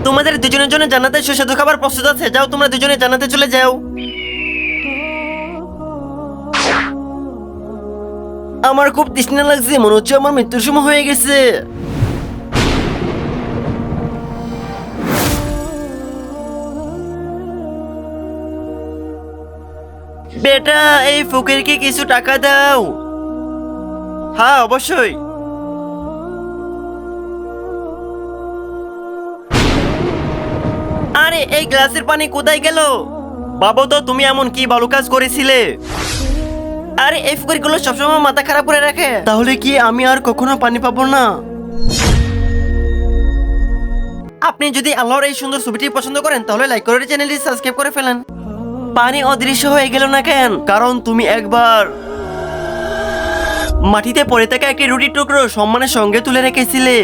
তোমাদের দুজনের জন্য জান্নাতের সুস্বাদু খাবার প্রস্তুত আছে, যাও তোমরা দুজনে জান্নাতে চলে যাও। আমার খুব তৃষ্ণা লাগছে, মনে হচ্ছে আমার মৃত্যুর সময় হয়ে গেছে। বেটা, এই ফকিরকে কিছু টাকা দাও। হ্যাঁ, অবশ্যই। আরে এই গ্লাসের পানি কোথায় গেল? বাবু, তো তুমি এমন কি ভালো কাজ করেছিলে? আরে এই ফকিরগুলো সবসময় মাথা খারাপ করে রাখে। তাহলে কি আমি আর কখনো পানি পাবো না? আপনি যদি আল্লাহর এই সুন্দর ছবিটি পছন্দ করেন তাহলে লাইক করে চ্যানেলটি সাবস্ক্রাইব করে ফেলেন। পানি অদৃশ্য হয়ে গেল না কেন? কারণ তুমি একবার মাটিতে পড়ে থাকা একটি রুটির টুকরো সম্মানের সঙ্গে তুলে রেখেছিলে।